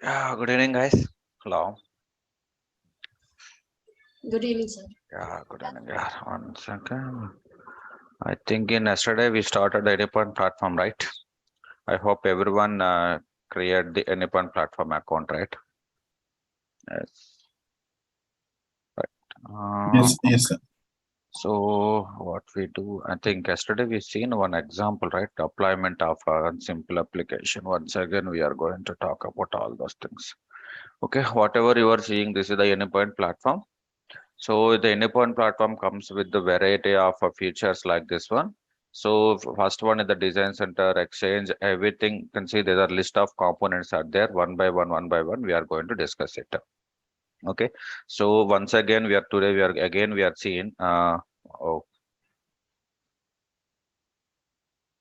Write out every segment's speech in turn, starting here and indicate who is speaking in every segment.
Speaker 1: Yeah, good evening, guys. Hello.
Speaker 2: Good evening, sir.
Speaker 1: Yeah, good evening. Yeah, 1 second. I think in yesterday we started the Anypoint platform, right? I hope everyone create the Anypoint platform account, right? Yes.
Speaker 3: Yes,
Speaker 1: Okay.
Speaker 3: yes, sir.
Speaker 1: So what we do, I think yesterday we seen one example, right? Deployment of a simple application. Once again, we are going to talk about all those things. Okay, whatever you are seeing, this is the Anypoint platform. So the endpoint platform comes with the variety of features like this one. So first one is the design center, exchange, everything. You can see there are list of components are there one by one, one by one. We are going to discuss it. Okay. So once again, we are seeing oh,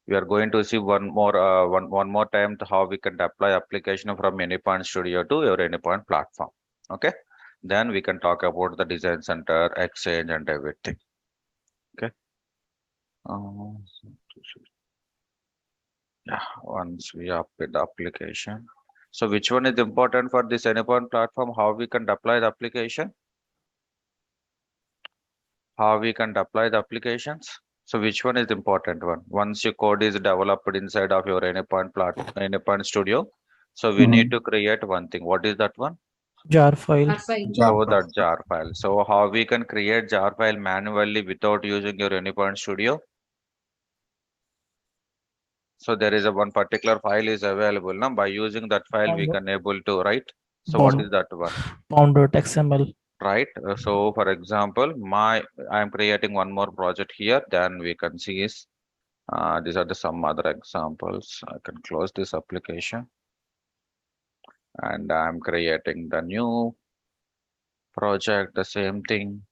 Speaker 1: we are going to see one more time to how we can deploy application from Anypoint Studio to your Anypoint platform. Okay. Then we can talk about the design center, exchange, and everything. Okay. Um, yeah, once we update the application. So which one is important for this Anypoint platform? How we can deploy the application? How we can deploy the applications? So which one is the important one? Once your code is developed inside of your Anypoint Studio, so we need
Speaker 3: Mhm.
Speaker 1: to create one thing. What is that one?
Speaker 4: jar file.
Speaker 2: Part 5.
Speaker 1: So
Speaker 3: Java.
Speaker 1: that jar file. So how we can create jar file manually without using your Anypoint Studio? So there is a one particular file is available now. By using that file, we
Speaker 4: Pound,
Speaker 1: can able to write. So what
Speaker 4: pound,
Speaker 1: is that one?
Speaker 4: pound.xml.
Speaker 1: Right. So for example, I'm creating one more project here. Then we can see is these are the some other examples. I can close this application and I'm creating the new project. The same thing.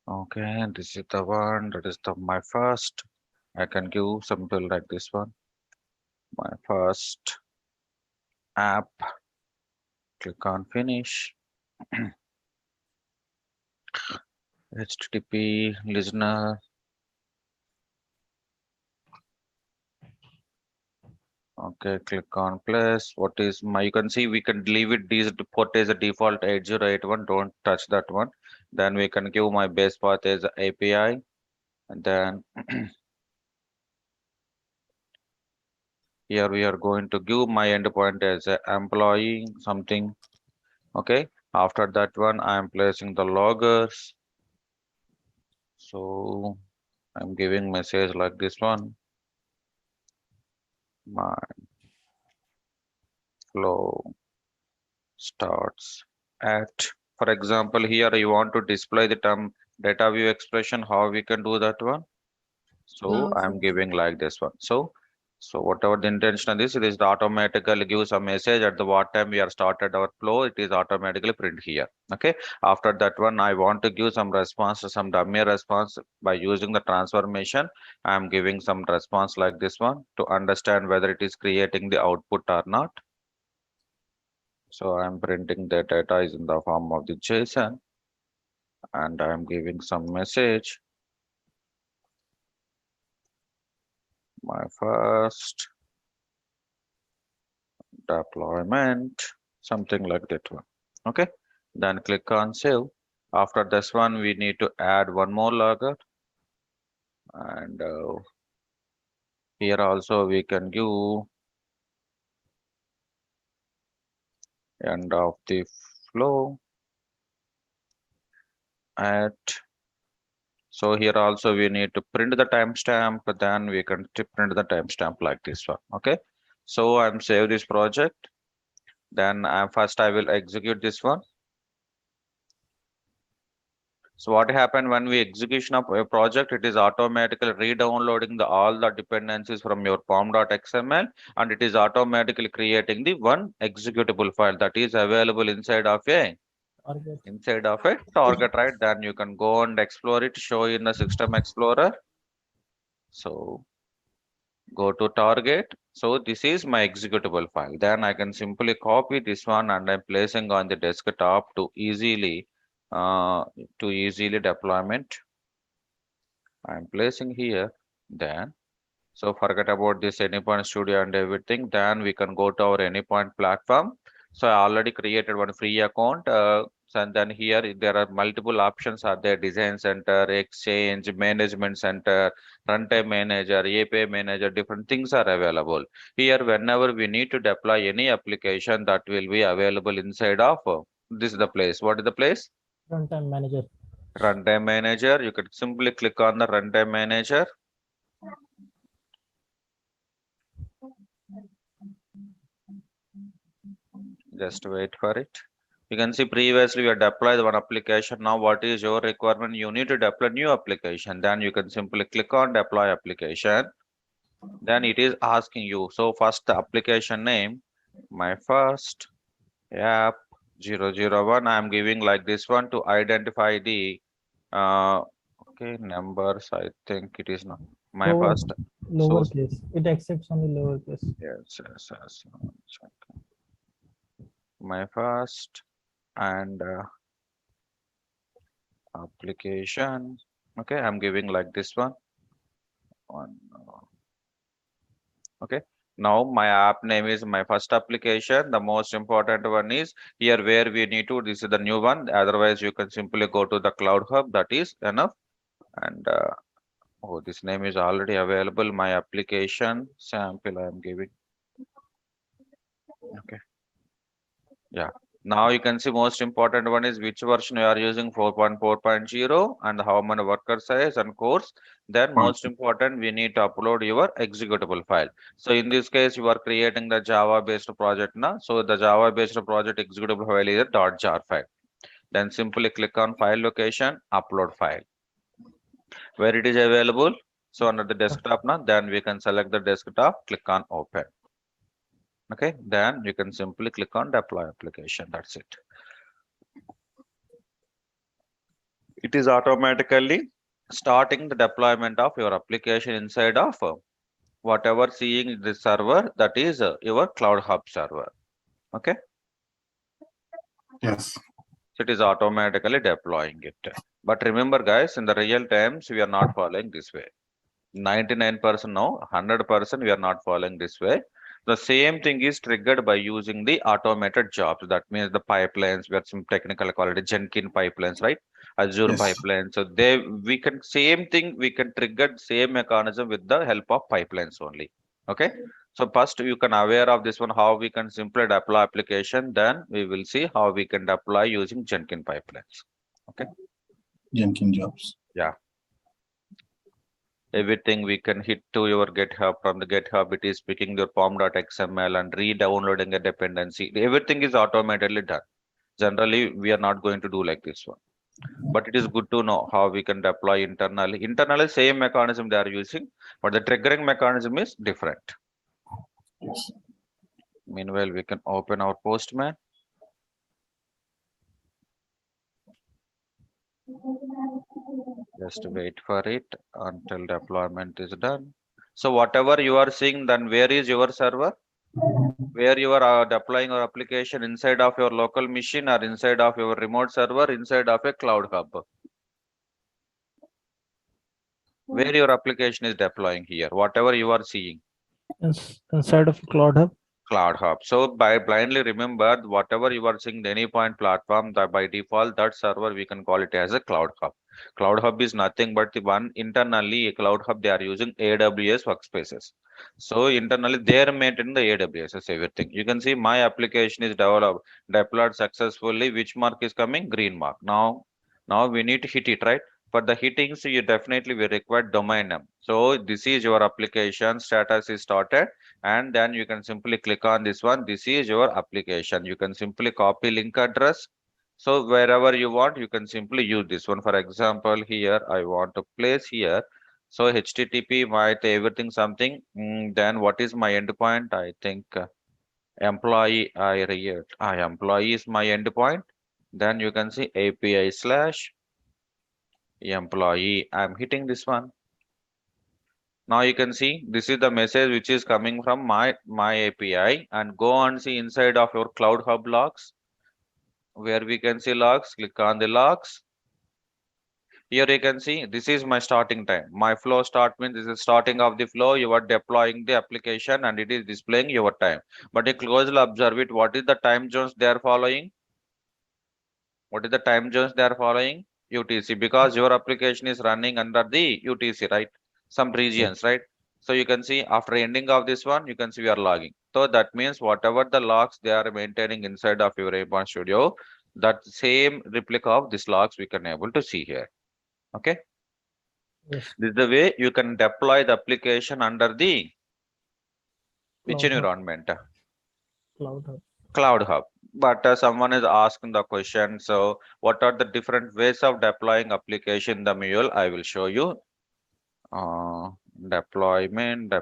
Speaker 1: Okay, this is the one. That is the my first. I can give simple like this one. My first app. Click on finish. HTTP listener. Okay, click on place. What is my, you can see we can leave it these put as a default 8081. Don't touch that one. Then we can give my base path as API. And then here we are going to give my endpoint as a employee something. Okay. After that one, I am placing the loggers. So I'm giving message like this one. My flow starts at, for example, here you want to display the term data view expression, how we can do that one. So I'm giving like this one. So whatever the intention of this, it is automatically gives a message at the what time we are started our flow, it is automatically print here. Okay. After that one, I want to give some response, some dummy response by using the transformation. I'm giving some response like this one to understand whether it is creating the output or not. So I'm printing the data is in the form of the JSON and I'm giving some message. My first deployment, something like that one. Okay. Then click on save. After this one, we need to add one more logger. And here also we can give end of the flow at. So here also we need to print the timestamp, but then we can print the timestamp like this one. Okay. So I'm save this project. Then first I will execute this one. So what happened when we execution of a project, it is automatically re-downloading all the dependencies from your pom.xml and it is automatically creating the one executable file that is available
Speaker 4: Target.
Speaker 1: inside of a target, right? Then you can go and explore it, show in the system explorer. So go to target. So this is my executable file. Then I can simply copy this one and I'm placing on the desktop uh, to easily deployment. I'm placing here. Then So forget about this Anypoint Studio and everything. Then we can go to our Anypoint platform. So I already created one free account. And then here there are multiple options are there: Design Center, Exchange, Management Center, Runtime Manager, API Manager. Different things are available here. Whenever we need to deploy any application, that will be available inside of this is the place. What is the place?
Speaker 4: Runtime manager.
Speaker 1: Runtime Manager. You could simply click on the Runtime Manager. Just wait for it. You can see previously we have deployed one application. Now what is your requirement? You need to deploy new application. Then you can simply click on deploy application. Then it is asking you. So first the application name, my first app 001. I am giving like this one to identify the okay numbers. I think it is not my
Speaker 4: Lower,
Speaker 1: first. So
Speaker 4: lowercase. It accepts only lowercase.
Speaker 1: yes. My first and application. Okay, I'm giving like this one. Okay, now my app name is my first application. The most important one is here where we need to. This is the new one. Otherwise, you can simply go to the Cloud Hub. That is enough. And oh, this name is already available. My application sample I am giving. Okay. Yeah. Now you can see most important one is which version you are using 4.4.0 and how many worker size and course. Then most important we need to upload your executable file. So in this case you are creating the Java based project now. So the Java based project executable file is a .jar file. Then simply click on file location, upload file. Where it is available? So under the desktop now, then we can select the desktop, click on open. Okay, then you can simply click on deploy application. That's it. It is automatically starting the deployment of your application inside of whatever seeing the server, that is your Cloud Hub server. Okay,
Speaker 2: Yes.
Speaker 1: so it is automatically deploying it. But remember guys, in the real times we are not following this way. 99% no, 100% we are not following this way. The same thing is triggered by using the automated jobs. That means the pipelines, we have some technical quality Jenkins pipelines, right? Azure
Speaker 2: Yes.
Speaker 1: pipeline. So we can same thing, we can trigger same mechanism with the help of pipelines only. Okay. So first you can aware of this one, how we can simply deploy application. Then we will see how we can deploy using Jenkins pipelines. Okay.
Speaker 2: Jenkins jobs.
Speaker 1: Yeah. Everything we can hit to your GitHub. From the GitHub, it is picking your pom.xml and re-downloading a dependency. Everything is automatically done. Generally, we are not going to do like this one. But it is good to know how we can deploy internally. Internally, same mechanism they are using, but the triggering mechanism is different.
Speaker 2: Yes.
Speaker 1: Meanwhile, we can open our Postman. Just wait for it until deployment is done. So whatever you are seeing, then where is your server? Where you are deploying your application inside of your local machine or inside of your remote server, inside of a Cloud Hub. Where your application is deploying here, whatever you are seeing.
Speaker 4: Inside of Cloud Hub.
Speaker 1: Cloud Hub. So by blindly remember whatever you are seeing the Anypoint platform, that by default that server we can call it as a Cloud Hub. Cloud Hub is nothing but the one internally a Cloud Hub they are using AWS workspaces. So internally they are maintaining the AWS as everything. You can see my application is deployed successfully. Which mark is coming? Green mark. Now we need to hit it, right? For the hitting, so you definitely will require domain name. So this is your application status is started, and then you can simply click on this one. This is your application. You can simply copy link address. So wherever you want, you can simply use this one. For example, here I want to place here. So HTTP might everything something. Then what is my endpoint? I think employee employee is my endpoint. Then you can see API slash employee. I'm hitting this one. Now you can see this is the message which is coming from my API, and go and see inside of your Cloud Hub logs where we can see logs. Click on the logs. Here you can see this is my starting time. My flow start means this is starting of the flow. You are deploying the application and it is displaying your time. But you closely observe it. What is the time zones they are following? What is the time zones they are following? UTC, because your application is running under the UTC, right? Some regions, right? So you can see after ending of this one, you can see we are logging. So that means whatever the logs they are maintaining inside of your Airborne Studio, that same replica of this logs we can able to see here. Okay.
Speaker 4: Yes.
Speaker 1: This is the way you can deploy the application under the which
Speaker 4: Cloud Hub.
Speaker 1: environment?
Speaker 4: Cloud Hub.
Speaker 1: Cloud Hub. But someone is asking the question. So what are the different ways of deploying application in the Mule? I will show you. Deployment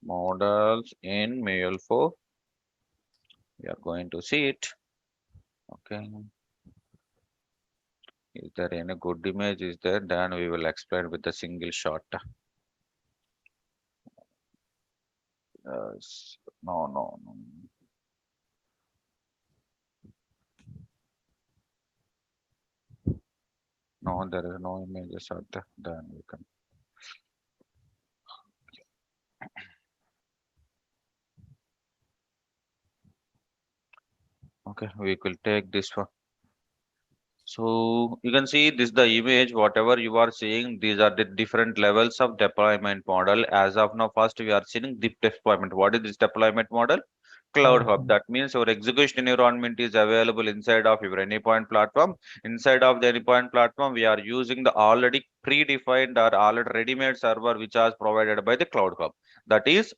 Speaker 1: models in Mule 4. We are going to see it. Okay. Is there any good image? Is there? Then we will explain with a single shot. No. No, there is no images out there. Then we can. Okay, we will take this one. So you can see this the image, whatever you are seeing, these are the different levels of deployment model. As of now, first we are seeing deep deployment. What is this deployment model? Cloud Hub. That means your execution environment is available inside of your Anypoint platform. Inside of the Anypoint platform, we are using the already predefined or already ready-made server which is provided by the Cloud Hub. That is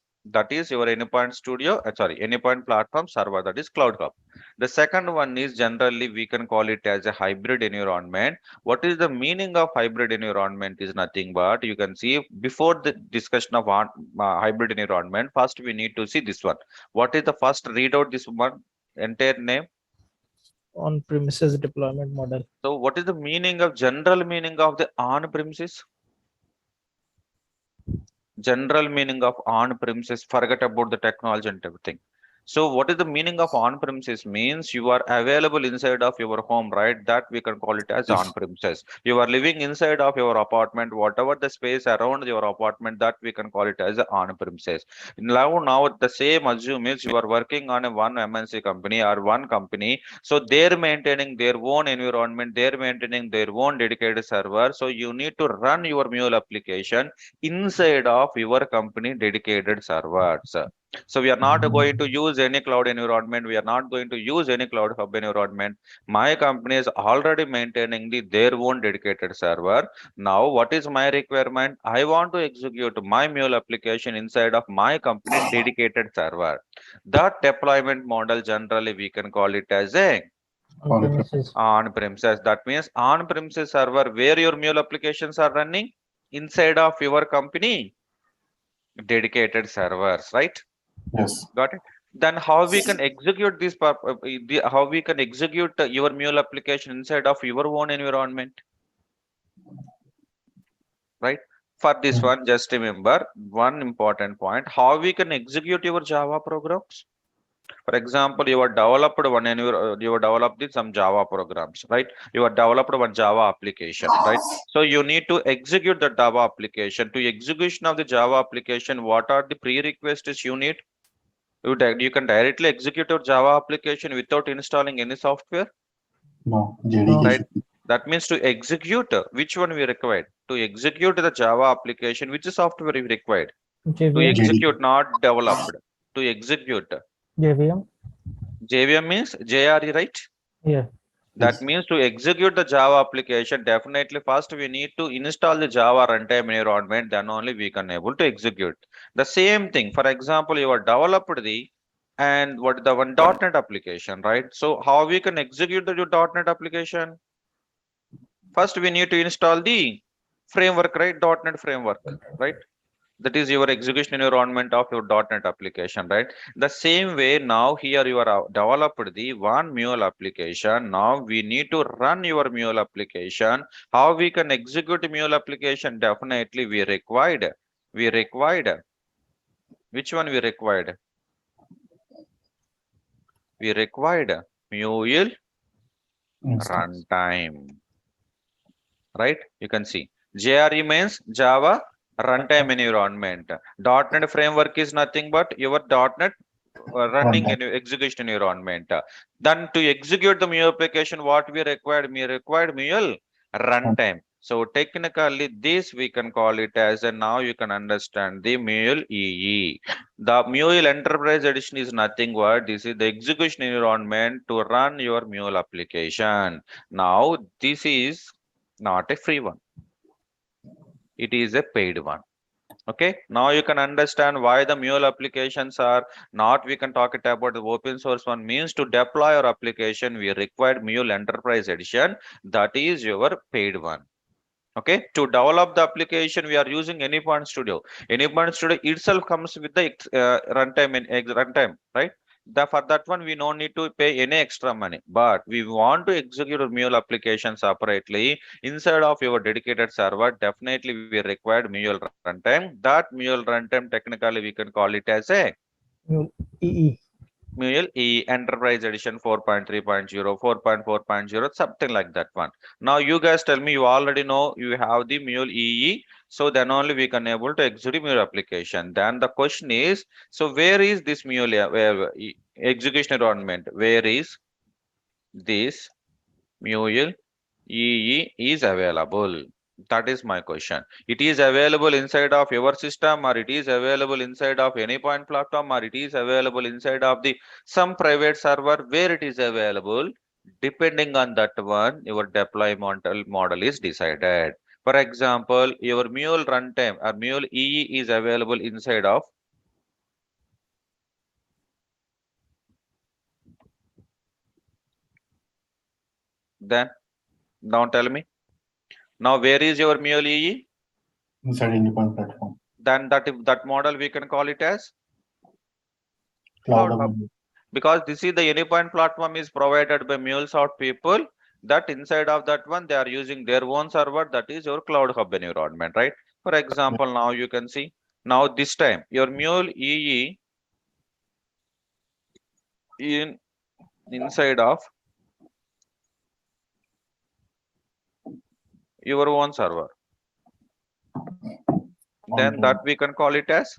Speaker 1: your Anypoint Studio, Anypoint platform server, that is Cloud Hub. The second one is generally we can call it as a hybrid environment. What is the meaning of hybrid environment is nothing but you can see before the discussion of hybrid environment, first we need to see this one. What is the first read out this one entire name?
Speaker 4: On-premises deployment model.
Speaker 1: So what is the meaning of general meaning of the on-premises? General meaning of on-premises, forget about the technology and everything. So what is the meaning of on-premises means you are available inside of your home, right? That we can call it as
Speaker 2: Yes.
Speaker 1: on-premises. You are living inside of your apartment, whatever the space around your apartment, that we can call it as on-premises. Now the same assume is you are working on a one MNC company or one company. So they're maintaining their own environment, they're maintaining their own dedicated server. So you need to run your Mule application inside of your company dedicated servers. So we are not going to use any cloud environment. We are not going to use any cloud hub environment. My company is already maintaining their own dedicated server. Now, what is my requirement? I want to execute my Mule application inside of my company dedicated server. That deployment model generally we can call it as a
Speaker 4: On-premises.
Speaker 1: on-premises. That means on-premises server where your Mule applications are running inside of your company dedicated servers, right?
Speaker 2: Yes.
Speaker 1: Got it. Then how we can execute this how we can execute your Mule application inside of your own environment, right? For this one, just remember one important point: how we can execute your Java programs. For example, you have developed you have developed some Java programs, right? You have developed one Java application, right? So you need to execute the Java application. To execution of the Java application, what are the prerequisites you need? You can directly execute your Java application without installing any software,
Speaker 2: No. JDK.
Speaker 1: right? That means to execute which one we required? To execute the Java application, which software we required? To
Speaker 4: JVM.
Speaker 1: execute, not developed. To execute.
Speaker 4: JVM.
Speaker 1: JVM means JRE, right?
Speaker 4: Yeah.
Speaker 1: That
Speaker 2: Yes.
Speaker 1: means to execute the Java application, definitely first we need to install the Java runtime environment, then only we can able to execute. The same thing, for example, you are developed and what the one .NET application, right? So how we can execute the .NET application? First we need to install the framework, right? .NET framework, right? That is your execution environment of your .NET application, right? The same way now here you are developed the one Mule application. Now we need to run your Mule application. How we can execute Mule application? Definitely we required, which one we required? We required Mule
Speaker 2: Instance.
Speaker 1: runtime, right? You can see JRE means Java runtime environment. .NET framework is nothing but your .NET running
Speaker 2: Runtime.
Speaker 1: in your execution environment. Then to execute the Mule application, what we required? We required Mule runtime. So technically, this we can call it as, and now you can understand the Mule EE. The Mule Enterprise Edition is nothing but this is the execution environment to run your Mule application. Now, this is not a free one. It is a paid one. Okay, now you can understand why the Mule applications are not, we can talk it about the open source one means to deploy our application, we required Mule Enterprise Edition, that is your paid one. Okay, to develop the application, we are using Anypoint Studio. Anypoint Studio itself comes with the runtime and runtime, right? For that one, we don't need to pay any extra money, but we want to execute a Mule application separately inside of your dedicated server. Definitely, we required Mule runtime. That Mule runtime, technically, we can call it as a
Speaker 4: Mule EE.
Speaker 1: Mule E Enterprise Edition 4.3.0, 4.4.0, something like that one. Now you guys tell me, you already know you have the Mule EE, so then only we can able to execute Mule application. Then the question is, so where is this Mule execution environment? Where is this Mule EE is available? That is my question. It is available inside of your system, or it is available inside of any point platform, or it is available inside of the some private server where it is available. Depending on that one, your deployment model is decided. For example, your Mule runtime or Mule EE is available inside of, then now tell me. Now where is your Mule EE?
Speaker 2: Inside Independent platform.
Speaker 1: Then that model we can call it as
Speaker 2: Cloud
Speaker 1: Cloud Hub.
Speaker 2: Hub.
Speaker 1: Because this is the Anypoint platform is provided by MuleSoft people, that inside of that one they are using their own server, that is your Cloud Hub environment, right? For example, now you can see, now this time your Mule EE in inside of your own server, then that we can call it as,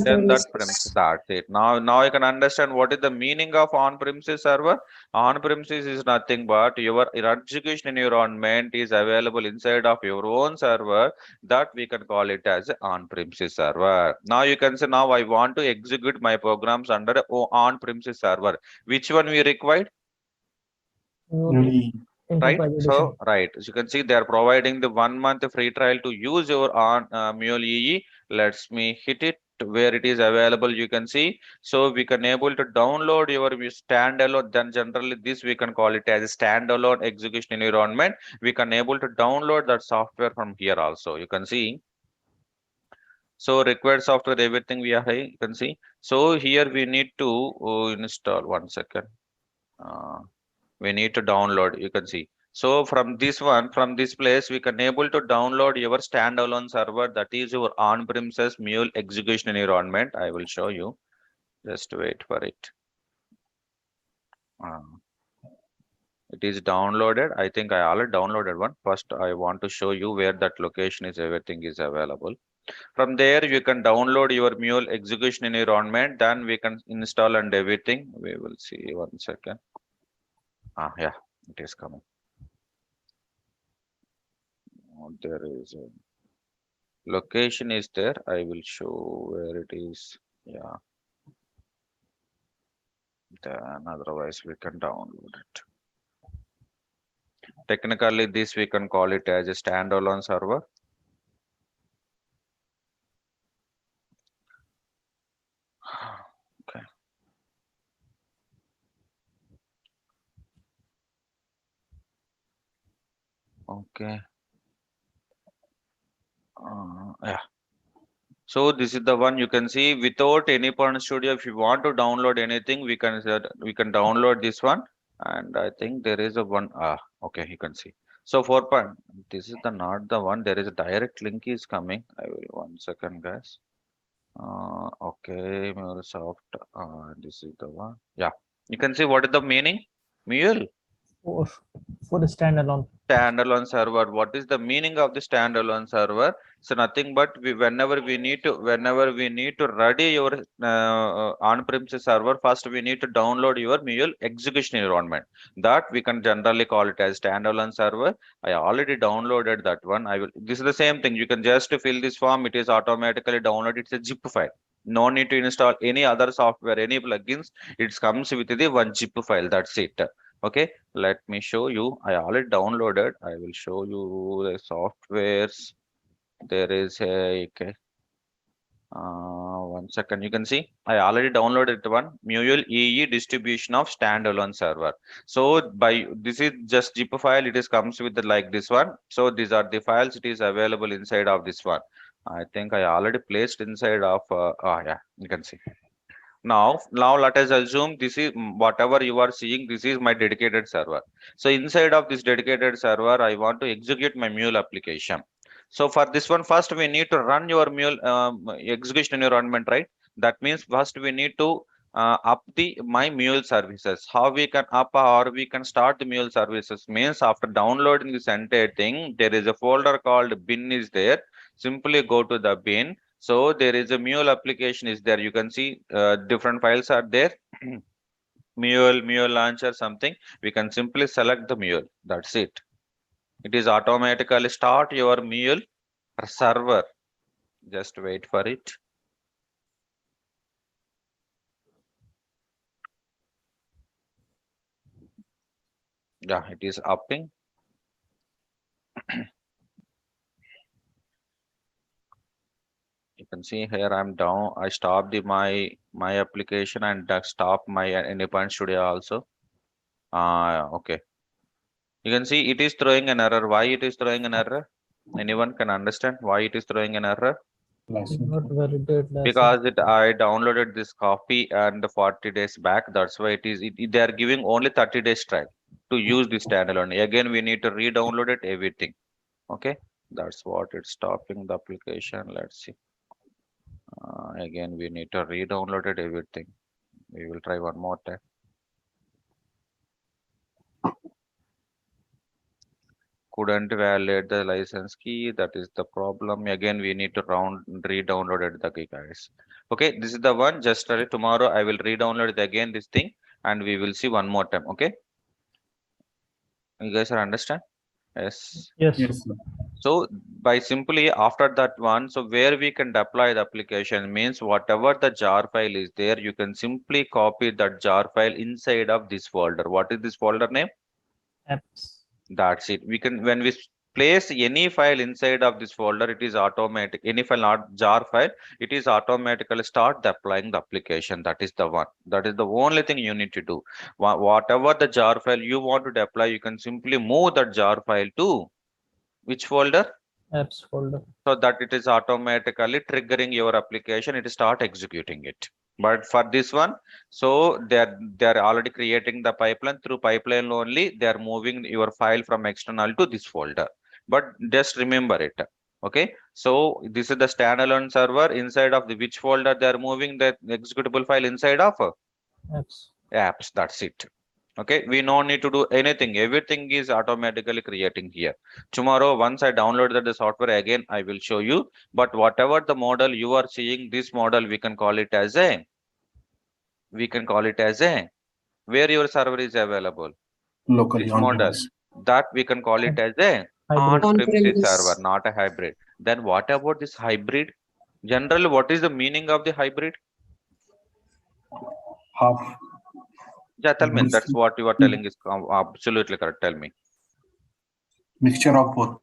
Speaker 1: then that premises, that's it. Now you can understand what is the meaning of on-premises server. On-premises is nothing but your execution environment is available inside of your own server, that we can call it as on-premises server. Now you can say, now I want to execute my programs under on-premises server. Which one we required?
Speaker 4: Mule
Speaker 2: Really,
Speaker 1: Right?
Speaker 4: Enterprise
Speaker 1: So,
Speaker 4: Edition.
Speaker 1: right, as you can see, they are providing the 1 month free trial to use your on Mule EE. Let's me hit it where it is available. You can see, so we can able to download your standalone. Then generally this we can call it as a standalone execution environment. We can able to download that software from here also. You can see. So required software, everything we are, you can see. So here we need to install, 1 second. We need to download, you can see. So from this one, from this place, we can able to download your standalone server, that is your on-premises Mule execution environment. I will show you. Just wait for it. Uh, it is downloaded. I think I already downloaded one. First, I want to show you where that location is, everything is available. From there, you can download your Mule execution environment. Then we can install and everything. We will see, 1 second. Yeah, it is coming. There is a location is there. I will show where it is. Yeah, then otherwise we can download it. Technically, this we can call it as a standalone server. Okay. Okay. Yeah. So this is the one you can see without any point studio. If you want to download anything, we can download this one. And I think there is a one. Okay, you can see. So 4 point. This is the not the one. There is a direct link is coming. I will 1 second, guys. Okay, mulesoft. This is the one. Yeah, you can see what is the meaning. Mule.
Speaker 4: For the standalone.
Speaker 1: Standalone server. What is the meaning of the standalone server? So nothing but whenever we need to ready your on-premises server, first we need to download your Mule execution environment. That we can generally call it as standalone server. I already downloaded that one. This is the same thing. You can just fill this form. It is automatically downloaded. It's a zip file. No need to install any other software, any plugins. It comes with the one zip file. That's it. Okay, let me show you. I already downloaded. I will show you the softwares. There is a okay. 1 second. You can see I already downloaded one Mule EE distribution of standalone server. So by this is just zip file. It is comes with the, like this one. So these are the files. It is available inside of this one. I think I already placed inside of. Yeah, you can see. Now let us assume this is whatever you are seeing, this is my dedicated server. So inside of this dedicated server, I want to execute my Mule application. So for this one, first we need to run your Mule execution environment, right? That means first we need to up the my Mule services. How we can up or we can start the Mule services means after downloading this entire thing, there is a folder called bin is there. Simply go to the bin. So there is a Mule application is there. You can see different files are there. Mule launcher something. We can simply select the Mule. That's it. It is automatically start your Mule server. Just wait for it. Yeah, it is upping. You can see here I'm down. I stopped my application and stop my Independent Studio also. Okay. You can see it is throwing an error. Why it is throwing an error? Anyone can understand why it is throwing an error?
Speaker 2: License.
Speaker 4: Not validate license.
Speaker 1: Because I downloaded this copy and 40 days back. That's why they are giving only 30 days trial to use this standalone. Again, we need to re-download it everything. Okay, that's what it's stopping the application. Let's see. Again, we need to re-download it everything. We will try one more time. Couldn't validate the license key. That is the problem. Again, we need to re-download it the key, guys. Okay, this is the one. Just tomorrow I will re-download it again this thing and we will see one more time. Okay, you guys are understand? Yes.
Speaker 4: Yes.
Speaker 2: Yes, sir.
Speaker 1: So by simply after that one, so where we can deploy the application means whatever the jar file is there, you can simply copy that jar file inside of this folder. What is this folder name?
Speaker 4: Apps.
Speaker 1: That's it. We can when we place any file inside of this folder, it is automatic. Any file, not jar file, it is automatically start deploying the application. That is the one. That is the only thing you need to do. Whatever the jar file you want to deploy, you can simply move that jar file to which folder?
Speaker 4: Apps folder.
Speaker 1: So that it is automatically triggering your application. It start executing it. But for this one, so they're already creating the pipeline. Through pipeline only they are moving your file from external to this folder. But just remember it. Okay, so this is the standalone server inside of the which folder they are moving the executable file inside of
Speaker 4: Apps.
Speaker 1: apps. That's it. Okay, we no need to do anything. Everything is automatically creating here. Tomorrow, once I downloaded the software again, I will show you. But whatever the model you are seeing, this model we can call it as a where your server is available.
Speaker 2: Locally
Speaker 1: This
Speaker 2: on
Speaker 1: model
Speaker 2: premise.
Speaker 1: that we can call it as a
Speaker 4: Hybrid.
Speaker 1: on-premises server,
Speaker 3: On-premise.
Speaker 1: not a hybrid. Then what about this hybrid? Generally, what is the meaning of the hybrid?
Speaker 2: Half.
Speaker 1: Yeah, tell me.
Speaker 2: Mix-
Speaker 1: That's what you are telling is absolutely correct. Tell me.
Speaker 2: Mixture of both.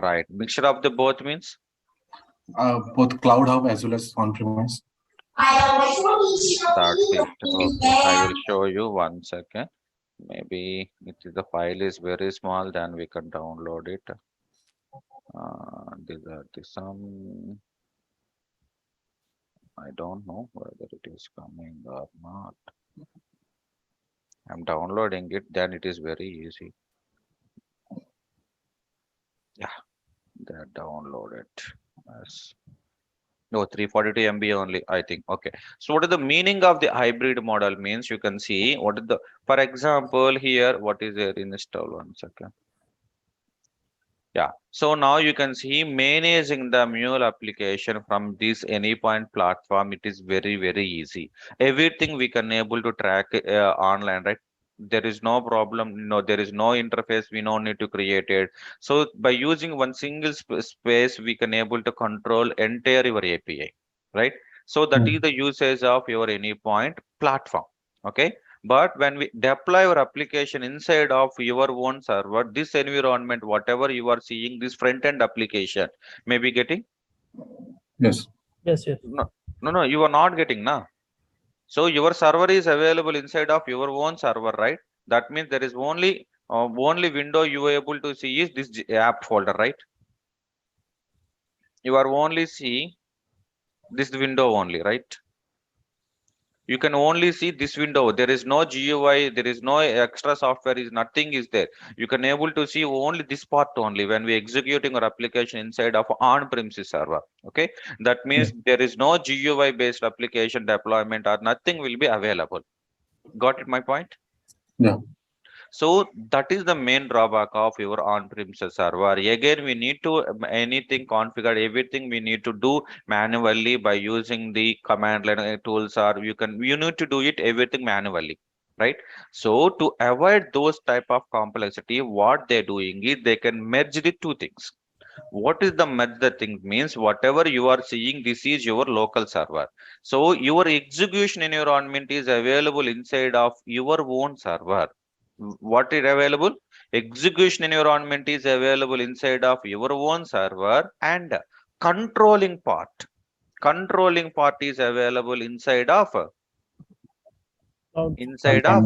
Speaker 1: Right. Mixture of the both means.
Speaker 2: Both cloud hub as well as on premise.
Speaker 1: That's it. Okay, I will show you 1 second. Maybe if the file is very small, then we can download it. These are the some. I don't know whether it is coming or not. I'm downloading it, then it is very easy. Yeah, they are downloaded. Yes. No, 342 MB only, I think. Okay. So what is the meaning of the hybrid model means? You can see what is the, for example, here, what is there in install? One second. Yeah. So now you can see managing the mule application from this AnyPoint platform. It is very, very easy. Everything we can able to track online, right? There is no problem. No, there is no interface. We don't need to create it. So by using one single space, we can able to control entire your API, right? So that is the usage of your AnyPoint platform. Okay. But when we deploy your application inside of your own server, this environment, whatever you are seeing, this front-end application may be getting.
Speaker 2: Yes.
Speaker 4: Yes, yes.
Speaker 1: No, you are not getting, na. So your server is available inside of your own server, right? That means there is only window you are able to see is this app folder, right? You are only seeing this window only, right? You can only see this window. There is no GUI, there is no extra software, is nothing is there. You can able to see only this part only when we executing our application inside of on-premises server. Okay, that means there is no GUI based application deployment or nothing will be available. Got it, my point?
Speaker 2: Yeah.
Speaker 1: So that is the main drawback of your on-premises server. Again, we need to anything configure, everything we need to do manually by using the command line tools, or you need to do it everything manually, right? So to avoid those type of complexity, what they're doing is they can merge the two things. What is the merge the thing means? Whatever you are seeing, this is your local server. So your execution environment is available inside of your own server. What is available? Execution environment is available inside of your own server, and controlling part is available inside of
Speaker 4: Cloud.
Speaker 1: inside of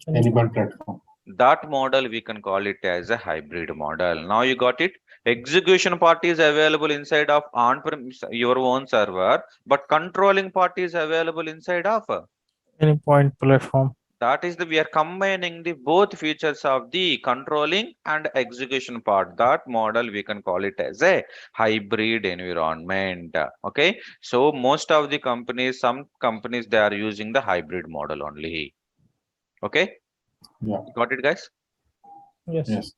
Speaker 2: AnyPoint platform.
Speaker 1: that model. We can call it as a hybrid model. Now you got it. Execution part is available inside of on-prem your own server, but controlling part is available inside of
Speaker 4: AnyPoint platform.
Speaker 1: that is we are combining the both features of the controlling and execution part. That model we can call it as a hybrid environment. Okay, so most of the companies, some companies, they are using the hybrid model only. Okay,
Speaker 2: Yeah.
Speaker 1: got it, guys?
Speaker 4: Yes.
Speaker 2: Yes.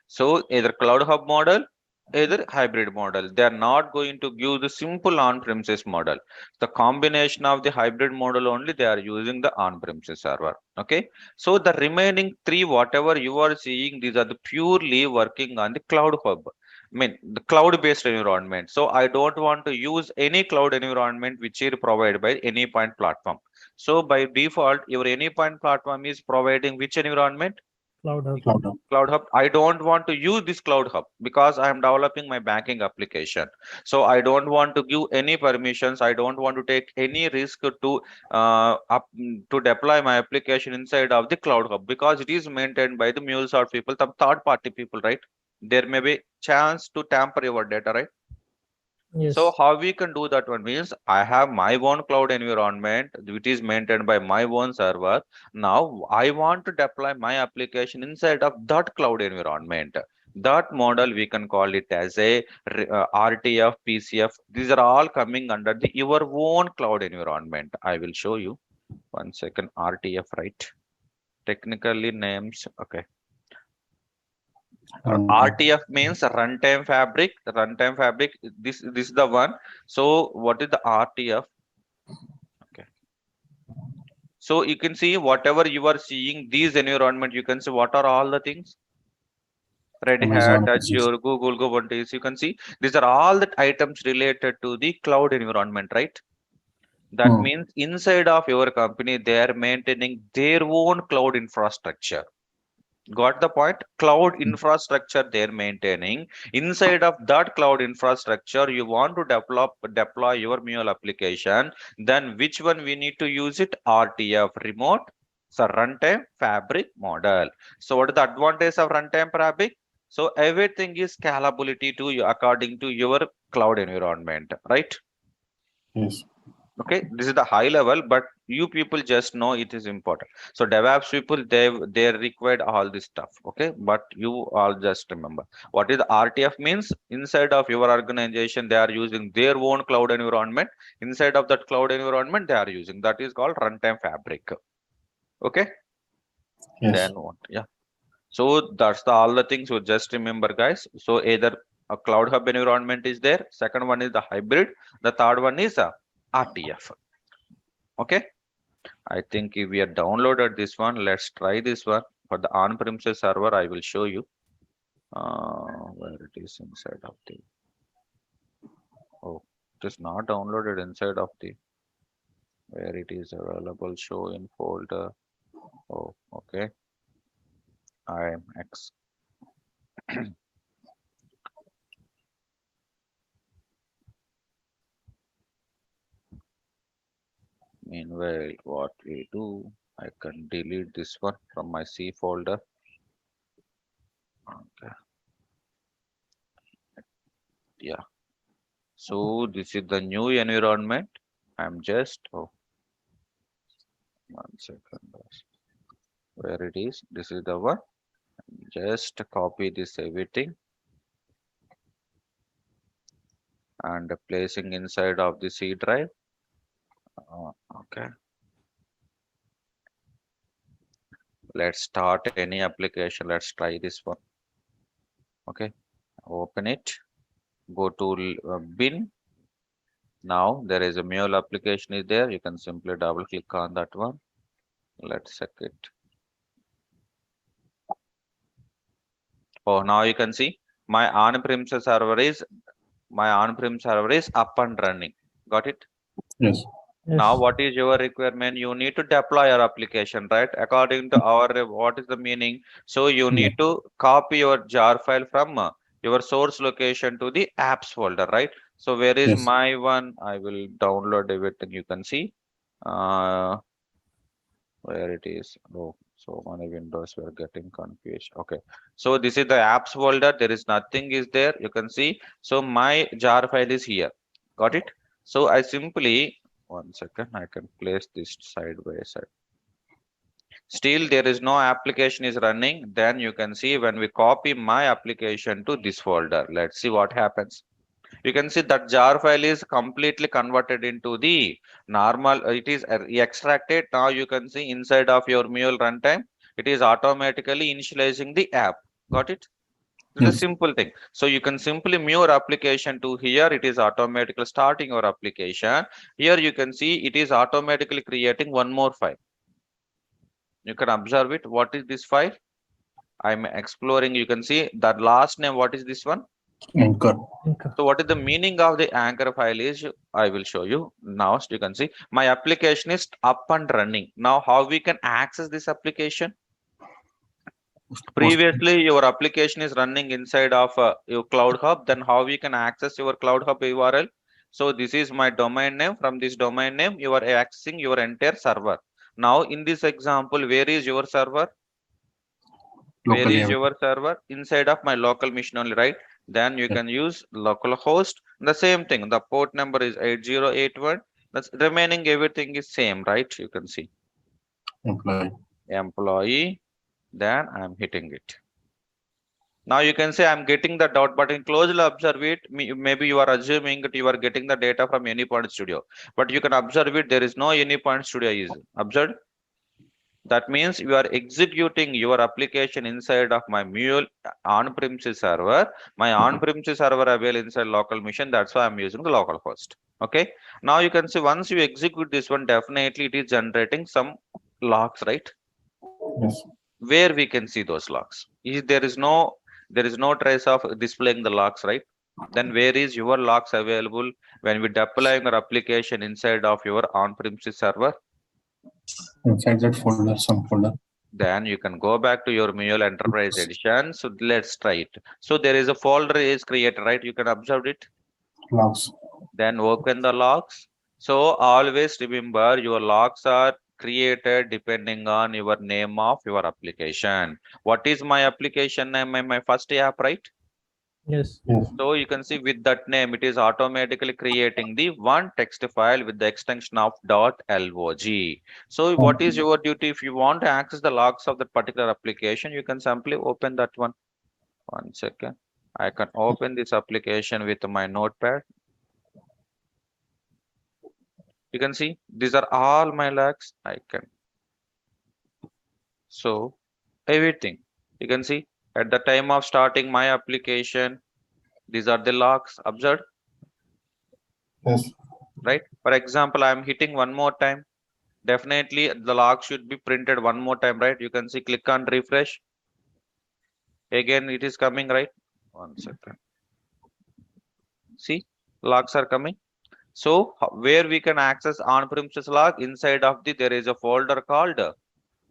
Speaker 1: So either cloud hub model, either hybrid model. They are not going to give the simple on-premises model. The combination of the hybrid model only they are using the on-premises server. Okay. So the remaining three, whatever you are seeing, these are the purely working on the cloud hub. I mean the cloud-based environment. So I don't want to use any cloud environment which is provided by any point platform. So by default, your any point platform is providing which environment?
Speaker 4: Cloud Hub.
Speaker 2: Cloud hub.
Speaker 1: Cloud hub. I don't want to use this cloud hub because I am developing my banking application. So I don't want to give any permissions. I don't want to take any risk to to deploy my application inside of the cloud hub, because it is maintained by the mulesoft people, some third party people, right? There may be chance to tamper your data, right?
Speaker 4: Yes.
Speaker 1: So how we can do that one means I have my own cloud environment which is maintained by my own server. Now I want to deploy my application inside of that cloud environment. That model we can call it as a RTF, PCF. These are all coming under the your own cloud environment. I will show you. One second. RTF, right? Technically names. Okay. RTF means runtime fabric. Runtime fabric. This is the one. So what is the RTF? Okay. So you can see whatever you are seeing these environment. You can see what are all the things. Red Hat,
Speaker 2: Amazon.
Speaker 1: Azure, Google, Kubernetes. You can see these are all the items related to the cloud environment, right? That means inside of your company, they are maintaining their own cloud infrastructure. Got the point? Cloud infrastructure they're maintaining. Inside of that cloud infrastructure, you want to deploy your mule application. Then which one we need to use it? RTF, remote, so runtime fabric model. So what is the advantage of runtime fabric? So everything is scalability to you according to your cloud environment, right?
Speaker 2: Yes.
Speaker 1: Okay, this is the high level, but you people just know it is important. So DevOps people, they required all this stuff. Okay, but you all just remember what is RTF means. Inside of your organization, they are using their own cloud environment. Inside of that cloud environment, they are using, that is called runtime fabric. Okay.
Speaker 2: Yes.
Speaker 1: Then what? Yeah. So that's all the things you just remember, guys. So either a cloud hub environment is there. Second one is the hybrid. The third one is a RTF. Okay. I think if we have downloaded this one, let's try this one. For the on-premises server, I will show you where it is inside of the. Oh, it is not downloaded inside of the where it is available. Show in folder. Oh, okay. I am X. Meanwhile, what we do, I can delete this one from my C folder. Okay. Yeah. So this is the new environment. I'm just, oh, 1 second. Where it is? This is the one. Just copy this everything and placing inside of the C drive. Okay. Let's start any application. Let's try this one. Okay. Open it. Go to bin. Now there is a mule application is there. You can simply double click on that one. Let's check it. Oh, now you can see my on-premises server is up and running. Got it?
Speaker 2: Yes.
Speaker 1: Now,
Speaker 4: Yes.
Speaker 1: what is your requirement? You need to deploy your application, right? According to our, what is the meaning? So you
Speaker 2: Yeah.
Speaker 1: need to copy your jar file from your source location to the apps folder, right? So where is
Speaker 2: Yes.
Speaker 1: my one? I will download everything. You can see where it is. Oh, so many windows were getting confused. Okay, so this is the apps folder. There is nothing is there. You can see. So my jar file is here. Got it? So I simply 1 second. I can place this side by side. Still, there is no application is running. Then you can see when we copy my application to this folder. Let's see what happens. You can see that jar file is completely converted into the normal. It is extracted. Now you can see inside of your mule runtime, it is automatically initializing the app. Got it? It's a
Speaker 2: Yes.
Speaker 1: simple thing. So you can simply move your application to here. It is automatically starting your application. Here you can see it is automatically creating one more file. You can observe it. What is this file? I'm exploring. You can see that last name. What is this one?
Speaker 2: Anchor.
Speaker 4: Anchor.
Speaker 1: So what is the meaning of the anchor file is, I will show you. Now you can see my application is up and running. Now how we can access this application?
Speaker 2: Post.
Speaker 1: Previously your application is running inside of your Cloud Hub. Then how we can access your Cloud Hub URL? So this is my domain name. From this domain name, you are accessing your entire server. Now in this example, where is your server? Where
Speaker 2: Locally.
Speaker 1: is your server? Inside of my local machine only, right? Then you
Speaker 2: Yeah.
Speaker 1: can use localhost. The same thing. The port number is 8081. That's remaining everything is same, right? You can see
Speaker 2: Employee.
Speaker 1: employee. Then I'm hitting it. Now you can say I'm getting the dot button. Closely observe it. Maybe you are assuming that you are getting the data from Anypoint Studio, but you can observe it. There is no Anypoint Studio is observed. That means you are executing your application inside of my mule on-premises server. My on-premises server available inside local machine. That's why I'm using the local host. Okay. Now you can see once you execute this one, definitely it is generating some logs, right?
Speaker 2: Yes.
Speaker 1: Where we can see those logs. There is no trace of displaying the logs, right? Then where is your logs available when we deploy your application inside of your on-premises server?
Speaker 2: Inside that folder, some folder.
Speaker 1: Then you can go back to your Mule Enterprise Edition. So let's try it. So there is a folder is created, right? You can observe it.
Speaker 2: Logs.
Speaker 1: Then open the logs. So always remember your logs are created depending on your name of your application. What is my application name? My first app, right?
Speaker 4: Yes.
Speaker 2: Yes.
Speaker 1: So you can see with that name, it is automatically creating the one text file with the extension of .log. So what is your duty? If you want to access the logs of that particular application, you can simply open that one. One second. I can open this application with my notepad. You can see these are all my logs. I can. So everything. You can see at the time of starting my application, these are the logs observed,
Speaker 2: Yes.
Speaker 1: right? For example, I'm hitting one more time. Definitely the log should be printed one more time, right? You can see, click on refresh. Again, it is coming, right? One second. See, logs are coming. So where we can access on-premises log, inside of the, there is a folder called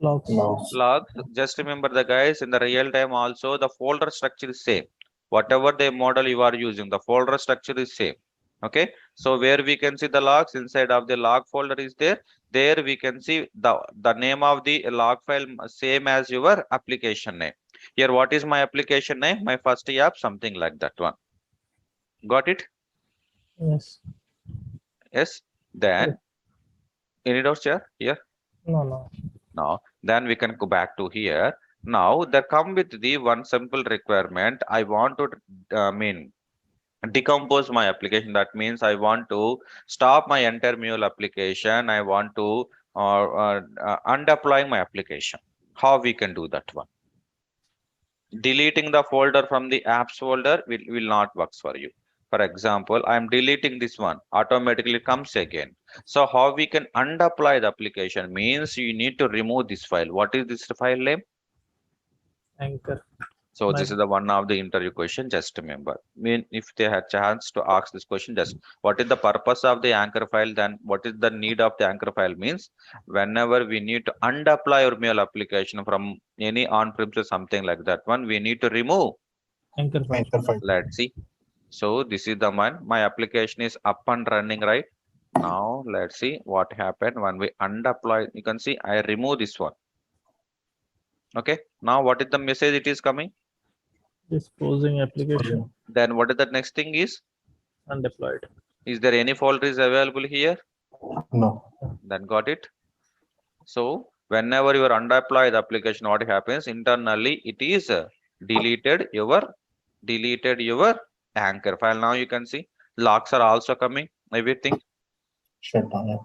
Speaker 4: Logs.
Speaker 2: Logs.
Speaker 1: logs. Just remember the guys, in the real time also, the folder structure is same. Whatever the model you are using, the folder structure is same. Okay, so where we can see the logs, inside of the log folder is there. There we can see the name of the log file same as your application name. Here, what is my application name? My first app, something like that one. Got it?
Speaker 4: Yes.
Speaker 1: Yes. Then any doubts here?
Speaker 4: No, no.
Speaker 1: Now, then we can go back to here. Now, there come with the one simple requirement. I want to, decompose my application. That means I want to stop my entire mule application. I want to undeploy my application. How we can do that one? Deleting the folder from the apps folder will not works for you. For example, I'm deleting this one, automatically comes again. So how we can undeploy the application means you need to remove this file. What is this file name?
Speaker 4: Anchor.
Speaker 1: So
Speaker 4: My
Speaker 1: this is the one of the interview question. Just remember, if they had chance to ask this question, just what is the purpose of the anchor file? Then what is the need of the anchor file means whenever we need to undeploy our mail application from any on-premises something like that one, we need to remove.
Speaker 4: anchor file.
Speaker 2: Anchor file.
Speaker 1: Let's see. So this is the one. My application is up and running right now. Let's see what happened when we undeploy. You can see I remove this one. Okay. Now what is the message it is coming?
Speaker 4: Disposing application
Speaker 1: Then what is the next thing is?
Speaker 4: undeployed.
Speaker 1: Is there any folder is available here?
Speaker 2: No.
Speaker 1: Then got it. So whenever you are undeploy the application, what happens internally? It is deleted your anchor file. Now you can see logs are also coming. Everything.
Speaker 2: Shut down. Yeah.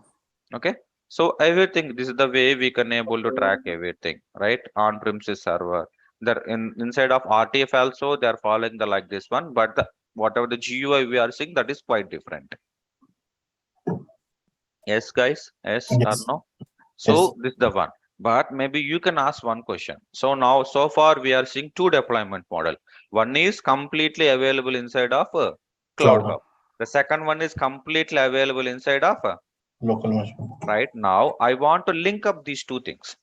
Speaker 1: Okay. So everything. This is the way we can able to track everything, right? On premises server. There inside of RTF also they are following the like this one, but the whatever the GUI we are seeing that is quite different. Yes, guys. Yes or
Speaker 2: Yes.
Speaker 1: no?
Speaker 2: Yes.
Speaker 1: So this is the one. But maybe you can ask one question. So now, so far we are seeing two deployment model. One is completely available inside of Cloud
Speaker 2: Cloud.
Speaker 1: Hub. The second one is completely available inside of
Speaker 2: Local machine.
Speaker 1: right now. I want to link up these two things.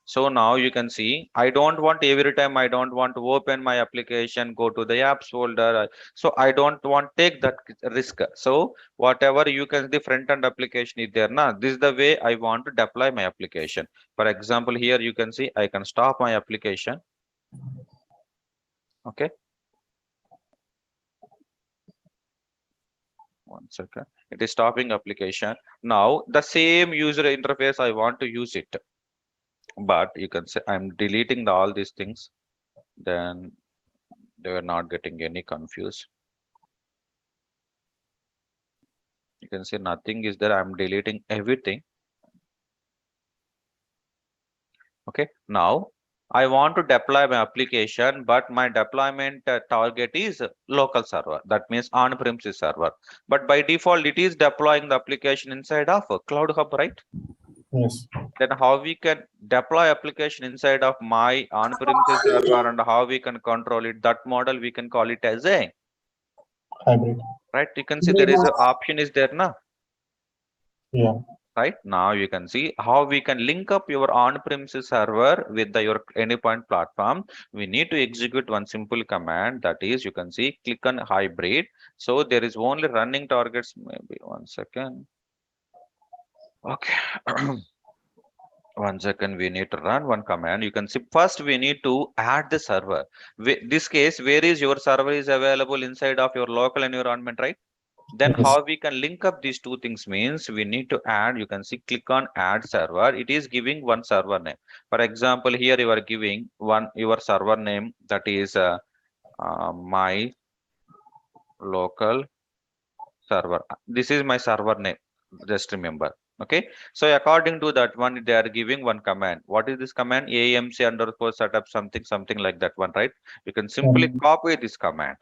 Speaker 1: So now you can see, I don't want every time I don't want to open my application, go to the apps folder. So I don't want take that risk. So whatever you can, the front end application is there now. This is the way I want to deploy my application. For example, here you can see I can stop my application. Okay. One second. It is stopping application. Now the same user interface I want to use it. But you can say I'm deleting all these things. Then they were not getting any confused. You can see nothing is there. I'm deleting everything. Okay. Now I want to deploy my application, but my deployment target is local server. That means on-premises server. But by default, it is deploying the application inside of a Cloud Hub, right?
Speaker 2: Yes.
Speaker 1: Then how we can deploy application inside of my on-premises server and how we can control it? That model we can call it as a
Speaker 2: Hybrid.
Speaker 1: right. You can see there is an option is there now.
Speaker 2: Yeah.
Speaker 1: Right now you can see how we can link up your on-premises server with your anypoint platform. We need to execute one simple command, that is you can see click on hybrid. So there is only running targets. Maybe one second. Okay. 1 second, we need to run one command. You can see first we need to add the server. This case, where is your server is available inside of your local environment, right? Then
Speaker 2: Yes.
Speaker 1: how we can link up these two things means we need to add, you can see click on add server. It is giving one server name. For example, here you are giving your server name, that is my local server. This is my server name, just remember. Okay, so according to that one, they are giving one command. What is this command? AMC underscore setup something like that one, right? You can simply copy this command.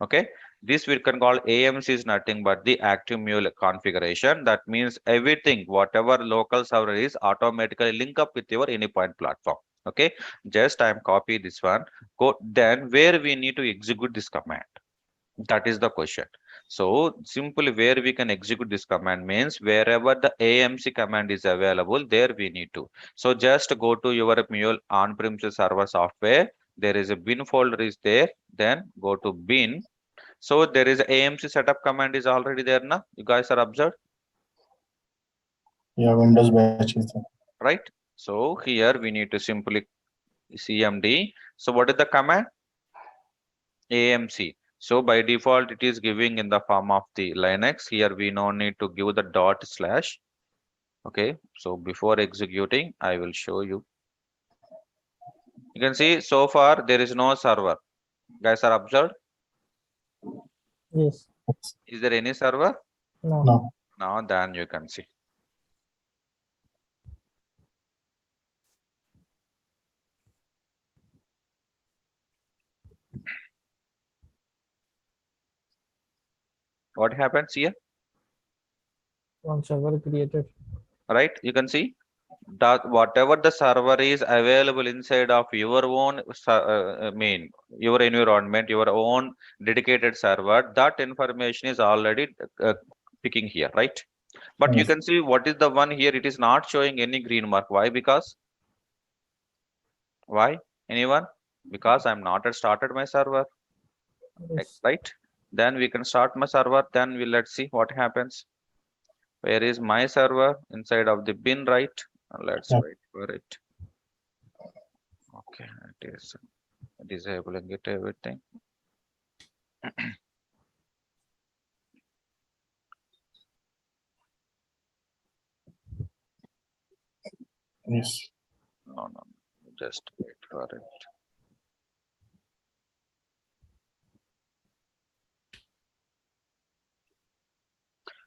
Speaker 1: Okay, this we can call AMC is nothing but the active mule configuration. That means everything, whatever local server is, automatically link up with your anypoint platform. Okay, just I am copy this one. Go then where we need to execute this command. That is the question. So simply where we can execute this command means wherever the AMC command is available, there we need to. So just go to your mule on-premises server software. There is a bin folder is there. Then go to bin. So there is AMC setup command is already there now. You guys are observed,
Speaker 2: Yeah, Windows batch is there.
Speaker 1: right? So here we need to simply CMD. So what is the command? AMC. So by default, it is giving in the form of the Linux. Here we no need to give the dot slash. Okay. So before executing, I will show you. You can see so far there is no server. Guys are observed.
Speaker 4: Yes.
Speaker 1: Is there any server?
Speaker 4: No.
Speaker 2: No.
Speaker 1: Now then you can see. What happens here?
Speaker 4: One server created.
Speaker 1: Right? You can see that whatever the server is available inside of your own your environment, your own dedicated server, that information is already picking here, right? But you
Speaker 2: Yes.
Speaker 1: can see what is the one here, it is not showing any green mark. Why? Because why? Anyone? Because I'm not yet started my server,
Speaker 4: Yes.
Speaker 1: right? Then we can start my server, then we let's see what happens. Where is my server? Inside of the bin, right? Let's
Speaker 2: Yeah.
Speaker 1: wait for it. Okay, it is disabling it everything.
Speaker 2: Yes.
Speaker 1: No, just wait for it.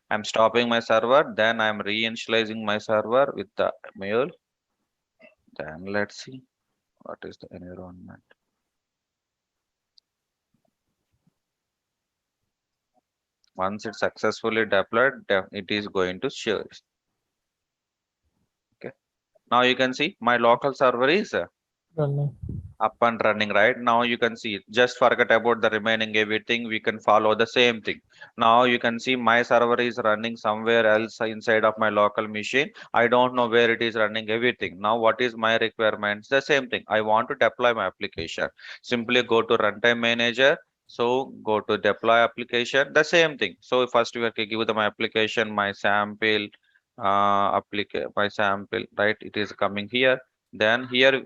Speaker 1: I'm stopping my server, then I'm reinitializing my server with the mail. Then let's see what is the environment. Once it's successfully deployed, it is going to show. Okay. Now you can see my local server is
Speaker 4: Running.
Speaker 1: up and running. Right now you can see, just forget about the remaining everything, we can follow the same thing. Now you can see my server is running somewhere else inside of my local machine. I don't know where it is running everything. Now what is my requirements? The same thing, I want to deploy my application. Simply go to runtime manager. So go to deploy application, the same thing. So first we have to give them my application, my sample my sample, right? It is coming here. Then here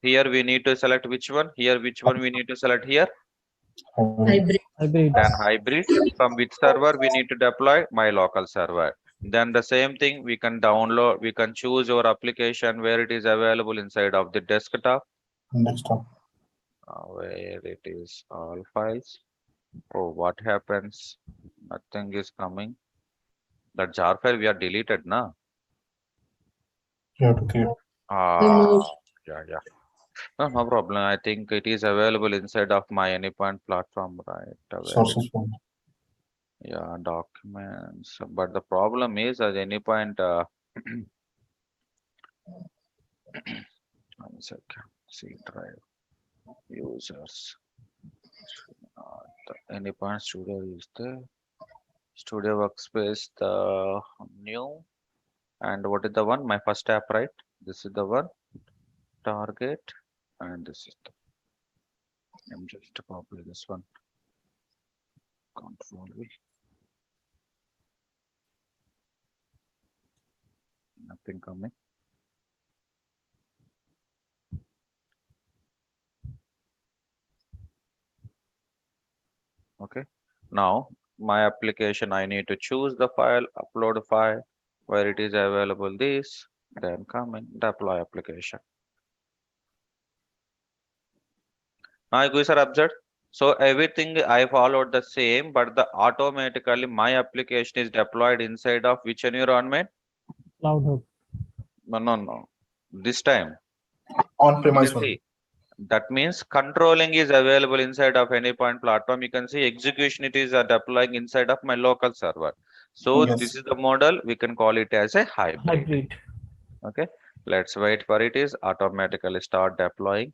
Speaker 1: we need to select which one. Here which one we need to select here.
Speaker 2: Hybrid.
Speaker 4: Hybrid.
Speaker 1: Then hybrid. From which server we need to deploy my local server. Then the same thing we can download. We can choose your application where it is available inside of the desktop.
Speaker 2: Desktop.
Speaker 1: Where it is all files. Oh, what happens? Nothing is coming. That jar file we are deleted, na?
Speaker 2: You have to create.
Speaker 1: Ah, yeah. No problem. I think it is available inside of my anypoint platform, right? Where it,
Speaker 2: Sources from.
Speaker 1: yeah, documents. But the problem is at anypoint, one second, C drive, users, the anypoint studio is the studio workspace, the new, and what is the one? My first app, right? This is the one, target, and this is the, I'm just copy this one, Control V. Nothing coming. Okay. Now my application, I need to choose the file, upload a file where it is available. This, then come and deploy application. Now you guys are observed. So everything I followed the same, but the automatically my application is deployed inside of which environment?
Speaker 4: Cloud Hub.
Speaker 1: No. This time
Speaker 2: On
Speaker 1: you
Speaker 2: premise
Speaker 1: can
Speaker 2: one.
Speaker 1: see that means controlling is available inside of any point platform. You can see execution it is deploying inside of my local server. So this
Speaker 2: Yes.
Speaker 1: is the model. We can call it as a hybrid.
Speaker 4: Hybrid.
Speaker 1: Okay. Let's wait for it is automatically start deploying.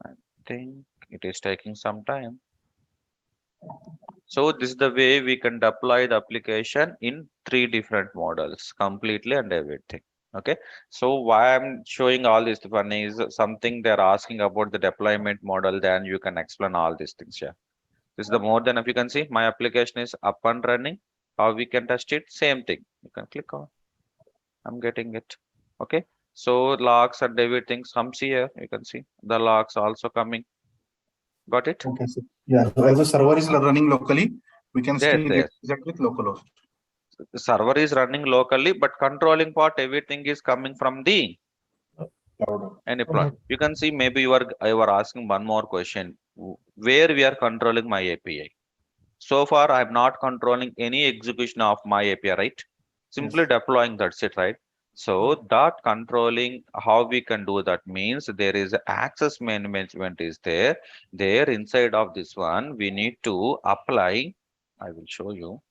Speaker 1: I think it is taking some time. So this is the way we can deploy the application in 3 different models completely and everything. Okay. So why I'm showing all this one is something they're asking about the deployment model, then you can explain all these things here. This is the more than if you can see my application is up and running. How we can test it? Same thing. You can click on. I'm getting it. Okay. So logs and everything comes here. You can see the logs also coming. Got it?
Speaker 2: Okay. So yeah. So as the server is running locally, we can
Speaker 1: Yes,
Speaker 2: still get
Speaker 1: yes.
Speaker 2: exact with localhost.
Speaker 1: The server is running locally, but controlling part, everything is coming from the
Speaker 2: Cloud.
Speaker 1: any
Speaker 4: Cloud
Speaker 1: plan.
Speaker 4: Hub.
Speaker 1: You can see maybe you are asking one more question. Where we are controlling my API. So far, I'm not controlling any execution of my API, right?
Speaker 2: Yes.
Speaker 1: Simply deploying, that's it, right? So that controlling, how we can do that means there is access management is there. There inside of this one, we need to apply. I will show you.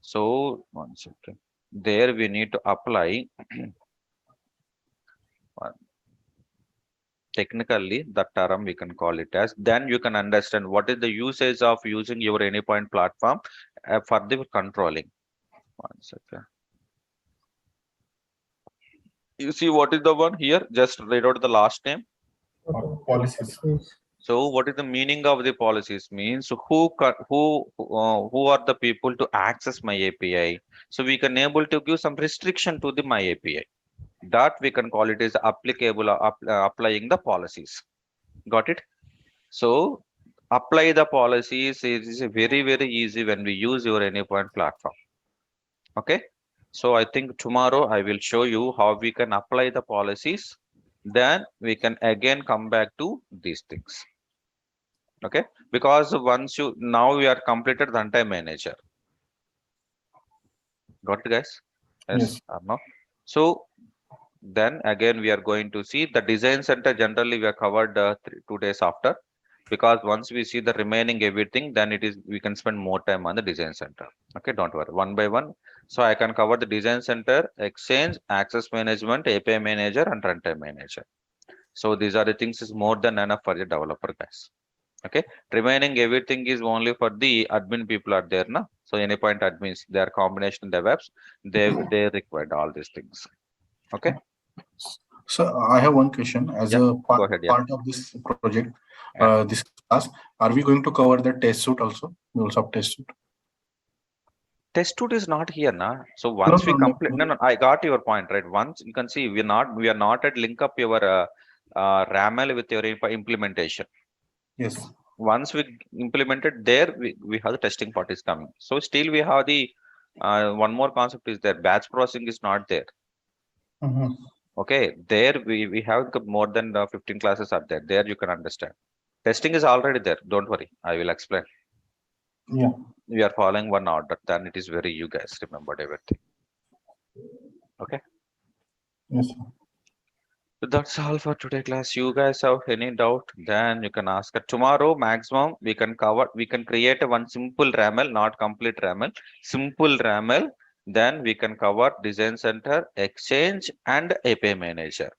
Speaker 1: So one second. There we need to apply technically the term we can call it as. Then you can understand what is the usage of using your anypoint platform for the controlling. One second. You see what is the one here? Just read out the last name.
Speaker 2: Policies.
Speaker 4: Policies.
Speaker 1: So what is the meaning of the policies means who are the people to access my API? So we can able to give some restriction to the my API. That we can call it is applicable applying the policies. Got it? So apply the policies is very easy when we use your anypoint platform. Okay. So I think tomorrow I will show you how we can apply the policies. Then we can again come back to these things. Okay. Because once you now we are completed runtime manager. Got it, guys? Yes
Speaker 2: Yes.
Speaker 1: or no? So then again we are going to see the design center. Generally we are covered 2 days after, because once we see the remaining everything, then it is we can spend more time on the design center. Okay, don't worry, one by one. So I can cover the design center, exchange, access management, API manager, and runtime manager. So these are the things is more than enough for the developer, guys. Okay, remaining everything is only for the admin people are there now. So any point admins, they are combination DevOps, they required all these things. Okay.
Speaker 2: So I have one question. As
Speaker 1: Yeah,
Speaker 2: a
Speaker 1: go ahead. Yeah.
Speaker 2: part of this project,
Speaker 1: Yeah.
Speaker 2: this class, are we going to cover the test suite also? mulesoft test suite.
Speaker 1: Test suite is not here now. So
Speaker 2: No,
Speaker 1: once we
Speaker 2: no, no,
Speaker 1: complete,
Speaker 2: no.
Speaker 1: no, I got your point, right? Once you can see, we are not at link up your RAML with your implementation.
Speaker 2: Yes.
Speaker 1: Once we implemented there, we have the testing part is coming. So still we have the one more concept is there. Batch processing is not there.
Speaker 2: Mhm.
Speaker 1: Okay, there we have more than 15 classes are there. There you can understand. Testing is already there. Don't worry, I will explain.
Speaker 2: Yeah.
Speaker 1: We are following one order. Then it is very you guys remembered everything. Okay.
Speaker 2: Yes.
Speaker 1: So that's all for today class. You guys have any doubt, then you can ask it. Tomorrow maximum we can cover, we can create a one simple RAML, not complete RAML, simple RAML. Then we can cover design center, exchange, and API manager.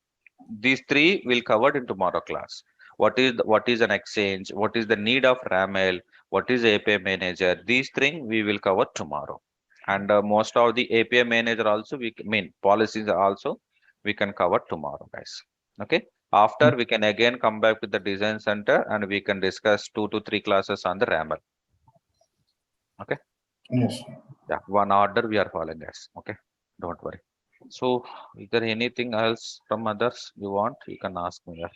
Speaker 1: These 3 will covered in tomorrow class. What is an exchange? What is the need of RAML? What is API manager? These 3 we will cover tomorrow. And most of the API manager also mean policies also we can cover tomorrow, guys. Okay. After we can again come back to the design center and we can discuss 2 to 3 classes on the RAML. Okay.
Speaker 2: Yes.
Speaker 1: Yeah, one order we are following, guys. Okay. Don't worry. So is there anything else from others you want? You can ask me. Yeah.